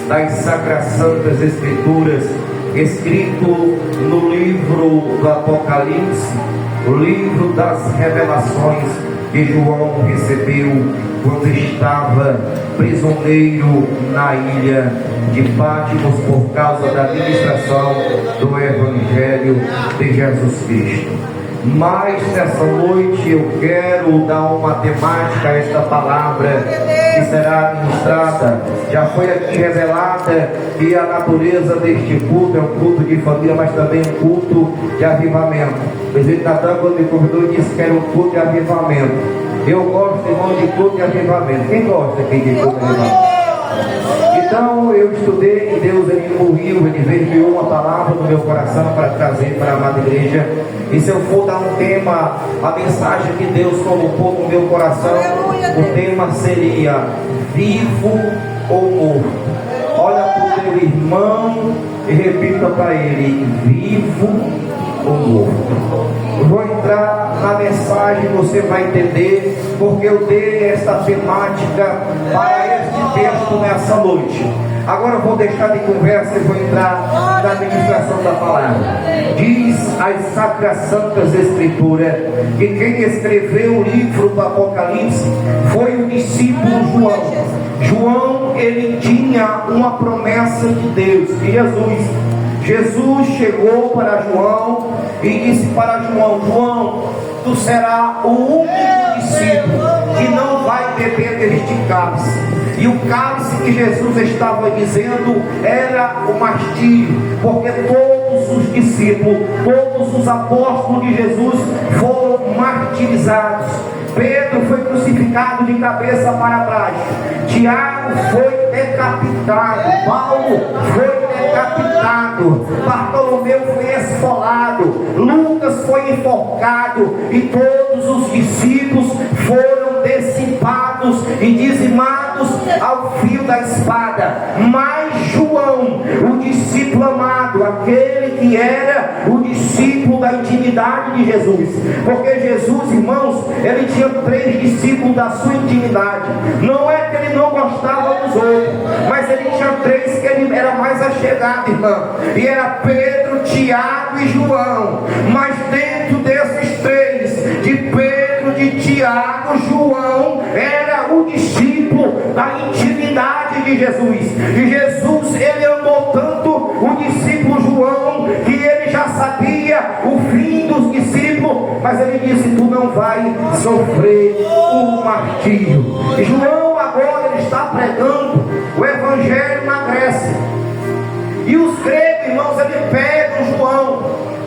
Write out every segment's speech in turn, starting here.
das Sacras Santas Escrituras, escrito no livro do Apocalipse, o livro das revelações que João recebeu quando estava prisioneiro na ilha de Patmos por causa da administração do Evangelho de Jesus Cristo. Mas nessa noite eu quero dar uma temática a esta palavra que será ministrada. Já foi aqui revelada que a natureza deste culto é um culto de família, mas também um culto de avivamento. O presidente Natan, quando me convidou, disse que era um culto de avivamento. Eu gosto, irmão, de culto de avivamento. Quem gosta aqui de culto de avivamento? Então eu estudei e Deus ele me moviu, ele enviou uma palavra no meu coração para trazer para a amada igreja. E se eu for dar um tema, a mensagem que Deus colocou no meu coração, o tema seria vivo ou morto. Olha para o teu irmão e repita para ele: vivo ou morto. Eu vou entrar na mensagem, você vai entender porque eu dei esta temática para este texto nessa noite. Agora eu vou deixar de conversa e vou entrar na administração da palavra. Diz as Sacras Santas Escrituras que quem escreveu o livro do Apocalipse foi o discípulo João. João, ele tinha uma promessa de Deus, de Jesus. Jesus chegou para João e disse para João: João, tu serás o único discípulo que não vai beber deste cálice. E o cálice que Jesus estava dizendo era o martírio, porque todos os discípulos, todos os apóstolos de Jesus foram martirizados. Pedro foi crucificado de cabeça para baixo, Tiago foi decapitado, Paulo foi decapitado, Bartolomeu foi esfolado, Lucas foi enforcado, e todos os discípulos foram dissipados e dizimados ao fio da espada. Mas João, o discípulo amado, aquele que era o discípulo da intimidade de Jesus, porque Jesus, irmãos, ele tinha 3 discípulos da sua intimidade. Não é que ele não gostava dos outros, mas ele tinha 3 que ele era mais achegado, irmão, e era Pedro, Tiago e João. Mas dentro desses 3, de Pedro, de Tiago, João era o discípulo da intimidade de Jesus. E Jesus, ele amou tanto o discípulo João que ele já sabia o fim dos discípulos, mas ele disse: tu não vai sofrer o martírio. E João agora ele está pregando o evangelho na Grécia, e os gregos, irmãos, ele pegam João,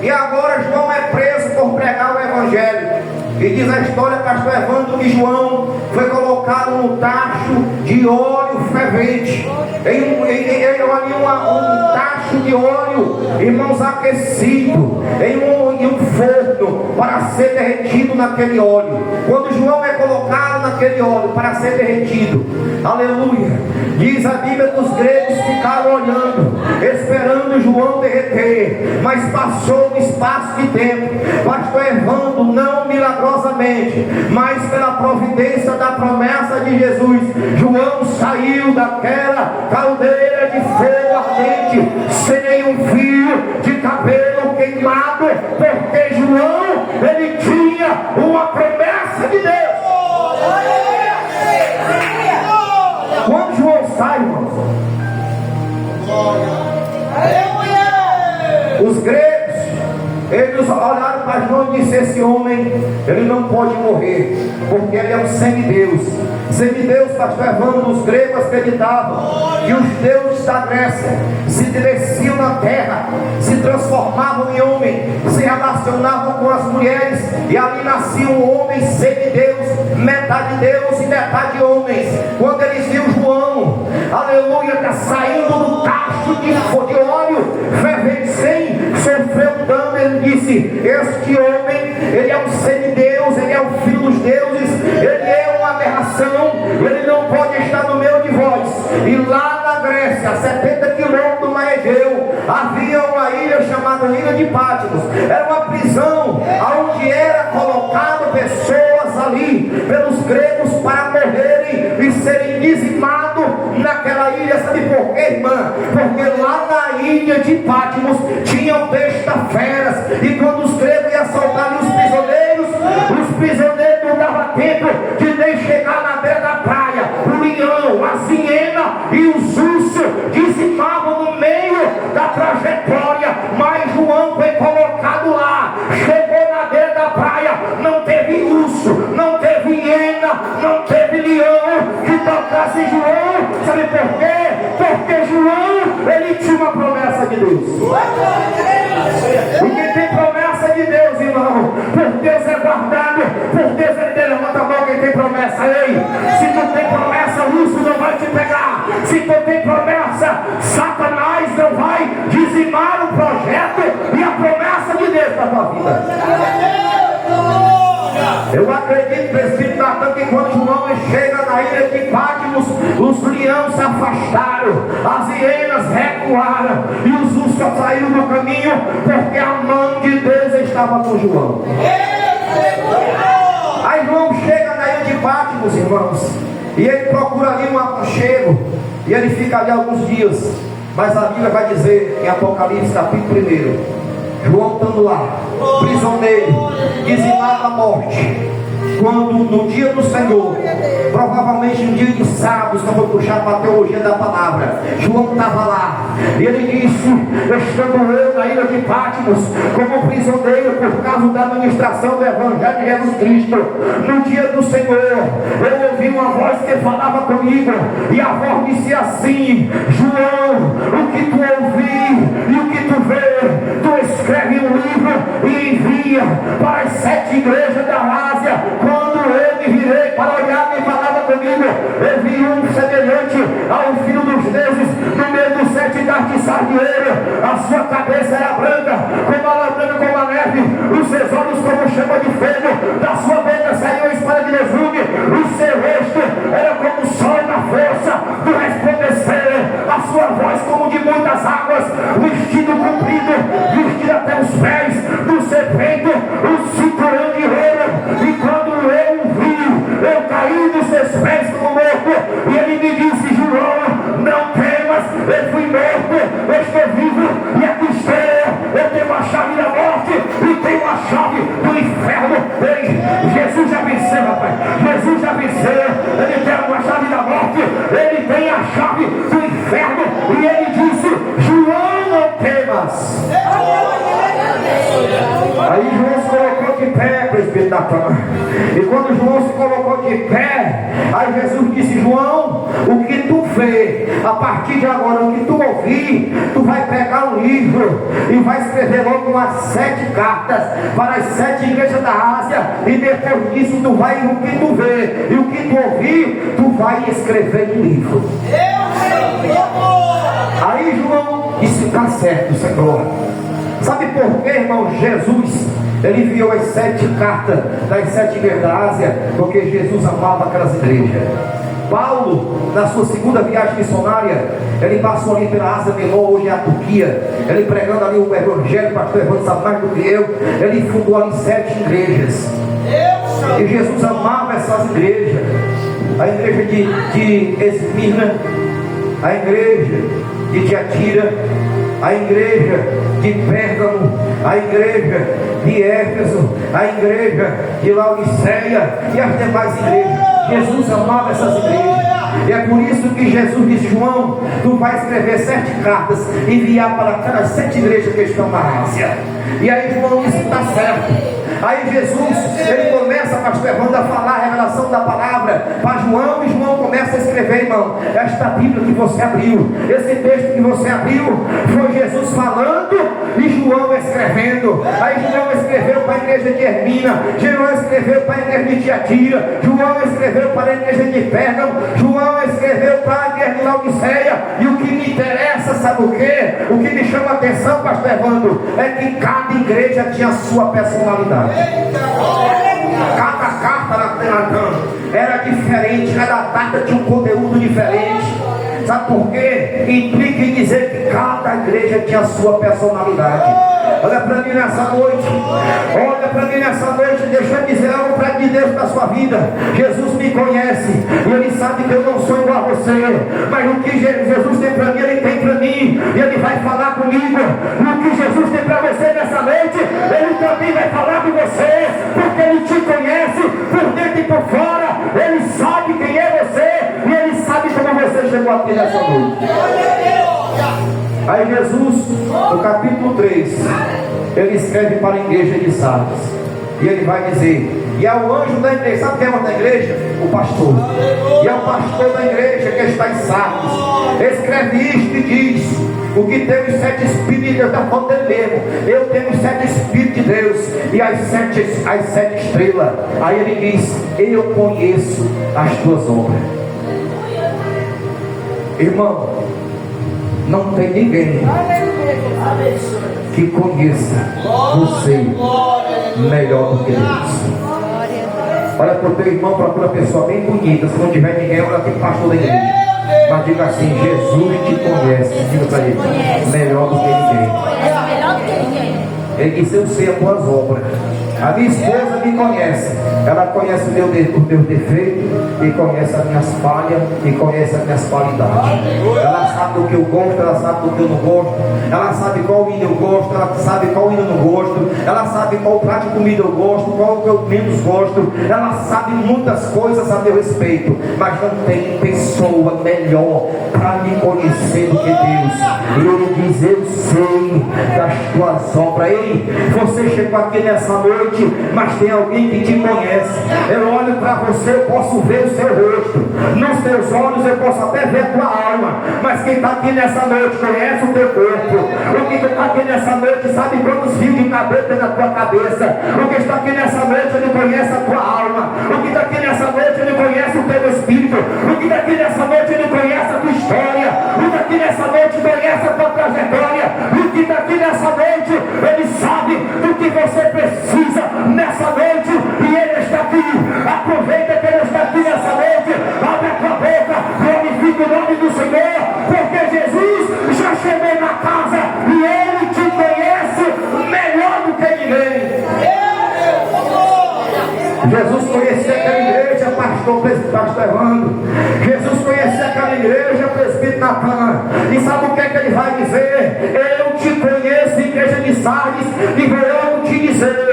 e agora João é preso por pregar o evangelho. E diz a história, pastor Evandro, que João foi colocado no tacho de óleo fervente. Em um tacho de óleo, irmãos, aquecido em um forno para ser derretido naquele óleo. Quando João é colocado naquele óleo para ser derretido, aleluia, diz a Bíblia que os gregos ficaram olhando, esperando João derreter. Mas passou um espaço de tempo, pastor Evandro, não milagrosamente, mas pela providência da promessa de Jesus, João saiu daquela caldeira de fogo ardente sem nenhum fio de cabelo queimado, porque João, ele tinha uma promessa de Deus. Quando João sai, irmãos, os gregos, eles olharam para João e disseram: esse homem, ele não pode morrer, porque ele é um semideus. Semideus, pastor Evandro, os gregos acreditavam que os deuses da Grécia se desciam na terra, se transformavam em homem, se relacionavam com as mulheres, e ali nascia um homem semideus, metade Deus e metade homens. Quando eles viram João, aleluia, está saindo do tacho de óleo fervente, sofreu dano, ele disse: este homem, ele é um semideus, ele é o filho dos deuses, ele é uma aberração, ele não pode estar no meio de vós. E lá na Grécia, a 70 quilômetros do mar Egeu, havia uma ilha chamada Ilha de Patmos. Era uma prisão onde era colocado pessoas ali pelos gregos para morrerem e serem dizimados naquela ilha. Sabe por quê? quê, irmã? Porque lá na ilha de Patmos tinham besta-feras, e quando os gregos iam assaltar os prisioneiros não davam tempo de nem chegar na beira da praia. O leão, a hiena e os ursos dizimavam no meio da trajetória, mas João foi colocado lá, chegou na beira da praia, não teve urso, não teve hiena, não teve leão que tocasse João. Sabe por quê? Porque João, ele tinha uma promessa de Deus. E quem tem promessa de Deus, irmão, por Deus é guardado, por Deus é dele. Levanta a mão quem tem promessa. Ei, se tu tem promessa, o urso não vai te pegar. Se tu tem promessa, Satanás não vai dizimar o projeto e a promessa de Deus para a tua vida. Eu acredito, presbítero Natan, que quando João chega na ilha de Patmos, os leões se afastaram, as hienas recuaram e os ursos saíram do caminho, porque a mão de Deus estava com João. Aí João chega na ilha de Patmos, irmãos, e ele procura ali um aconchego, e ele fica ali alguns dias. Mas a Bíblia vai dizer em Apocalipse capítulo 1, João estando lá, prisioneiro, dizimado à morte, quando no dia do Senhor, provavelmente no dia de sábado, se eu vou puxar para a teologia da palavra, João estava lá, e ele disse, estando eu na ilha de Patmos, como prisioneiro por causa da administração do Evangelho de Jesus Cristo, no dia do Senhor, eu ouvi uma voz que falava comigo, e a voz disse assim: João, o que tu ouvi e o que tu vê, tu escreve um livro e envia para as 7 igrejas da Ásia. Quando eu me virei para olhar, quem falava comigo, eu vi um semelhante ao filho dos deuses, no meio dos 7 castiçais de ouro. A sua cabeça era branca, como a lã branca como a neve, os seus olhos como chama de fogo, da sua boca saiu a espada de legume, o seu rosto era como o sol na força do resplandecer, a sua voz como de muitas águas, vestido comprido, vestido até os pés, do seu peito, o cinturão de ouro. E quando eu o vi, eu caí dos seus pés como morto, e ele me disse: João, não temas, eu fui morto, eu estou vivo, e aqui estou, eu tenho a chave da morte, e tenho a chave do inferno. Ei, Jesus já venceu, rapaz, Jesus já venceu, ele tem a chave da morte, ele tem a chave do inferno, e ele disse: João, não temas. Aí João se colocou de pé, presbítero Natan. E quando João se colocou de pé, aí Jesus disse: João, o que tu vê, a partir de agora, o que tu ouvir, tu vai pegar um livro e vai escrever logo umas 7 cartas para as 7 igrejas da Ásia. E depois disso, tu vai, o que tu vê e o que tu ouvir, tu vai escrever no livro. Aí João disse: está certo, Senhor. Sabe por quê, irmão? Jesus, ele enviou as 7 cartas das 7 igrejas da Ásia, porque Jesus amava aquelas igrejas. Paulo, na sua segunda viagem missionária, ele passou ali pela Ásia Menor, hoje é a Turquia, ele pregando ali o Evangelho, pastor Evandro sabe mais do que eu, ele fundou ali 7 igrejas. E Jesus amava essas igrejas. A igreja de Esmirna, a igreja de Tiatira, a igreja de Pérgamo, a igreja de Éfeso, a igreja de Laodiceia e as demais igrejas. Jesus amava essas igrejas. E é por isso que Jesus disse: João, tu vai escrever 7 cartas e enviar para aquelas 7 igrejas que estão na Ásia. E aí João disse: está certo. Aí Jesus, ele começa, pastor Evandro, a falar a revelação da palavra para João, e João começa a escrever, irmão, esta Bíblia que você abriu, esse texto que você abriu, foi Jesus falando e João escrevendo. Aí João escreveu para a igreja de Hermina, João escreveu para a igreja de Tiatira, João escreveu para a igreja de Pérgamo, João escreveu para a igreja de Laodiceia. E o que me interessa, sabe o quê? O que me chama a atenção, pastor Evandro, é que cada igreja tinha a sua personalidade. Cada carta era diferente, cada carta tinha um conteúdo diferente. Sabe por quê? Implica em dizer que cada igreja tinha a sua personalidade. Olha para mim nessa noite, olha para mim nessa noite, deixa eu dizer algo para de Deus da sua vida. Jesus me conhece e Ele sabe que eu não sou igual a você, mas o que Jesus tem para mim, Ele e Ele vai falar comigo. O que Jesus tem para você nessa noite, Ele também vai falar com você, porque Ele te conhece por dentro e por fora. Ele sabe quem é você e Ele sabe como você chegou aqui nessa noite. Aí Jesus, no capítulo 3, Ele escreve para a igreja de Sardes, e Ele vai dizer: e ao anjo da igreja, sabe quem é o da igreja? O pastor. E ao pastor da igreja que está em Sardes, escreve isto e diz: o que tem os 7 espíritos de Deus, está falando dele mesmo. Eu tenho os 7 espíritos de Deus e as sete estrelas. Aí ele diz: eu conheço as tuas obras. Irmão, não tem ninguém que conheça você melhor do que Deus. Olha para o teu irmão, procura uma pessoa bem bonita. Se não tiver ninguém, olha aqui, pastor da igreja. Mas diga assim: Jesus te conhece. Diga para ele: melhor do que ninguém. Ele disse: eu sei as tuas obras. A minha esposa me conhece. Ela conhece os meus defeitos, e conhece as minhas falhas, e conhece as minhas qualidades. Ela sabe do que eu gosto, ela sabe do que eu não gosto. Ela sabe qual hino eu gosto, ela sabe qual hino eu não gosto. Ela sabe qual prato de comida eu gosto, qual que eu menos gosto. Ela sabe muitas coisas a meu respeito, mas não tem pessoa melhor para me conhecer do que Deus. E Ele diz: eu sei das tuas obras. Ei, você chegou aqui nessa noite, mas tem alguém que te conhece. Eu olho para você, eu posso ver o seu rosto. Nos teus olhos eu posso até ver a tua alma. Mas quem está aqui nessa noite conhece o teu corpo. O que está aqui nessa noite sabe quantos fios de cabelo tem na tua cabeça. O que está aqui nessa noite, Ele conhece a tua alma. O que está aqui nessa noite, Ele conhece o teu espírito. O que está aqui nessa noite, Ele conhece a tua história. O que está aqui nessa noite, conhece a tua trajetória. O que está aqui nessa noite, Ele sabe do que você precisa nessa noite. E Ele está aqui. Aproveita que Ele está aqui nessa noite. Abre a tua boca, glorifica o nome do Senhor, porque Jesus já chegou na casa e Ele te conhece melhor do que ninguém. Jesus conhecia aquela igreja, pastor Evandro. Jesus conhecia aquela igreja, presbítero Natan. E sabe o que é que ele vai dizer? Eu te conheço, igreja de Sardes, e vou te dizer: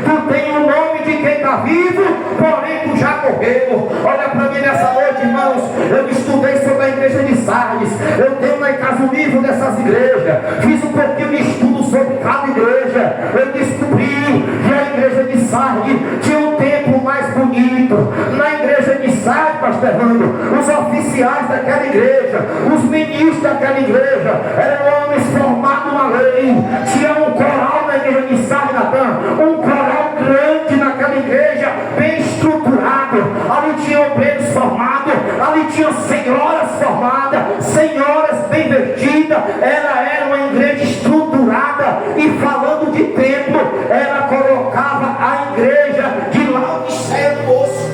tu tem o nome de quem está vivo, porém tu já morreu. Olha para mim nessa noite, irmãos. Eu estudei sobre a igreja de Sardes. Eu tenho lá em casa o livro dessas igrejas. Fiz um pouquinho de estudo sobre cada igreja. Eu descobri que a igreja de Sardes tinha um templo mais bonito. Na igreja de Sardes, pastor Evandro, os oficiais daquela igreja, os ministros daquela igreja, eram homens formados na lei. Tinha um coral na igreja de Sardes, Natan, um coral grande naquela igreja, bem estruturado. Ali tinha obreiros formados, ali tinha senhoras formadas, senhoras bem vestidas. Ela era uma igreja estruturada. E falando de templo, ela colocava a igreja de Laodiceia no osso.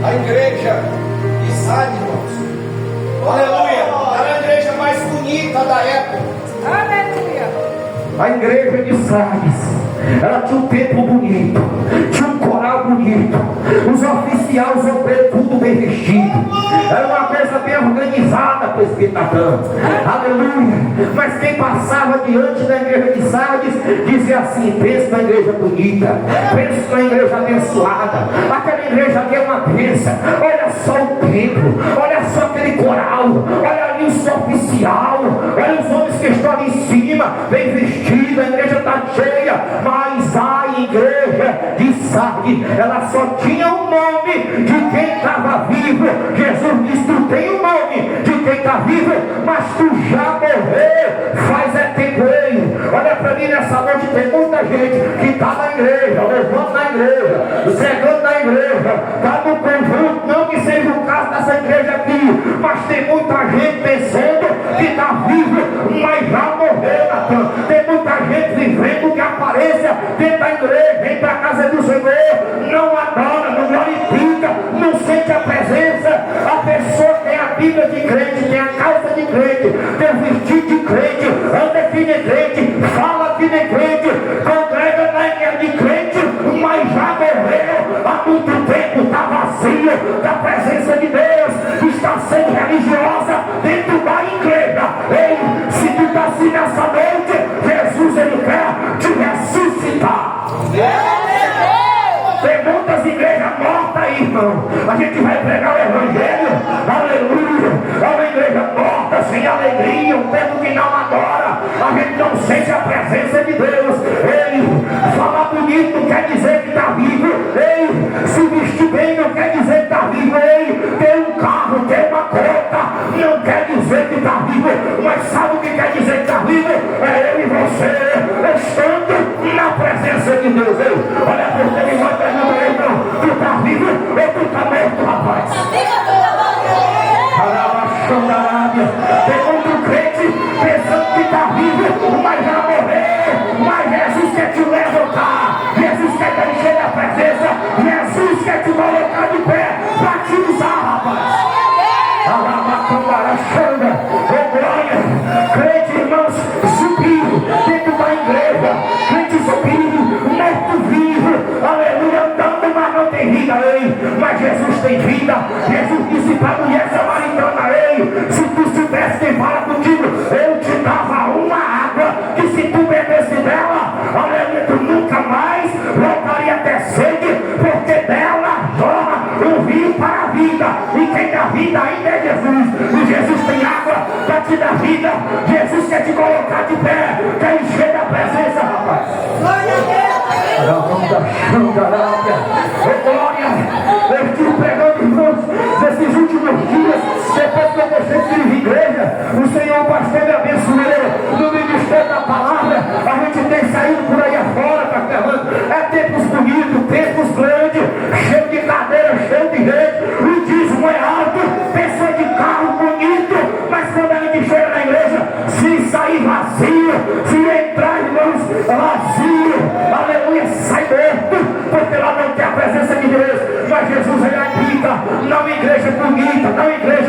A igreja de Sardes, irmãos, aleluia, era a igreja mais bonita da época. Aleluia. A igreja de Sardes, ela tinha um templo bonito, tinha um coral bonito, os oficiais, os obreiros, tudo bem vestido. Era uma coisa bem organizada, presbítero Natan. Aleluia. Mas quem passava diante da igreja de Sardes dizia assim: pensa na igreja bonita, pensa na igreja abençoada. Aquela igreja aqui é uma bênção. Olha só o templo, olha só aquele coral, olha ali o seu oficial, olha os homens que estão ali em cima, bem vestidos. A igreja está cheia. Mas a igreja de Sardes, ela só tinha o nome de quem estava vivo. Jesus disse: tu tem o nome de quem está vivo, mas tu já morreu faz tempo. Olha para mim nessa noite, tem muita gente que está na igreja, levando na igreja, cegando na igreja, está no conjunto. Não que seja o caso dessa igreja aqui, mas tem muita gente pensando que está vivo, mas já morreu, Natan. Tem muita gente vivendo que aparência dentro da igreja, vem para a casa do Senhor, não adora, não glorifica, não sente a presença. A pessoa tem a Bíblia de crente, tem a calça de crente, tem o vestido de crente, anda aqui de crente, fala aqui de crente, congrega na igreja de crente, mas já morreu há muito tempo, está vazio da presença de Deus, está aí, irmão, a gente vai pregar o Evangelho, aleluia, é uma igreja morta, sem alegria, um tempo que não adora, a gente não sente a presença de Deus. Ei, falar bonito não quer dizer que está vivo. Ei, se vestir bem não quer dizer que está vivo. Ei, ter um carro, ter uma conta, não quer dizer que está vivo. Mas sabe o que quer dizer que está vivo? É eu e você, estando na presença de Deus. Ei, olha por ter e vai perguntar, irmão, tu está vivo ou tu está morto, rapaz? Tem outro crente pensando que está vivo, mas vai morrer. Mas Jesus quer te levantar, Jesus quer te encher da presença, Jesus quer te colocar de pé para te usar, rapaz. Oh glória, crente, irmãos, subiu dentro da igreja, crente subiu, morto vivo, aleluia, andando, mas não tem vida. Ei, mas Jesus tem vida. Jesus disse para a mulher samaritana: ei, se tu soubesse quem fala contigo, eu te dava uma água que se tu bebesse dela, aleluia, tu nunca mais voltaria a ter sede, porque dela jorra um rio para a vida, e quem dá vida ainda é Jesus. E Jesus tem água para te dar vida. Jesus quer te colocar de pé, quer encher da presença, rapaz. Glória, eu estive pregando, irmãos, nesses últimos dias, depois que eu deixei de ir à igreja, o Senhor, o pastor, me abençoou no ministério da palavra. A gente tem saído por aí afora, tá falando, é tempos bonitos, tempos grandes, cheio de cadeira, cheio de gente, o dízimo é alto, pessoa de carro bonito, mas quando a gente chega na igreja, se sair vazio, se entrar, irmãos, vazio, aleluia, sai morto, porque lá não tem a presença de Deus. Mas Jesus, ele habita, não igreja bonita, não igreja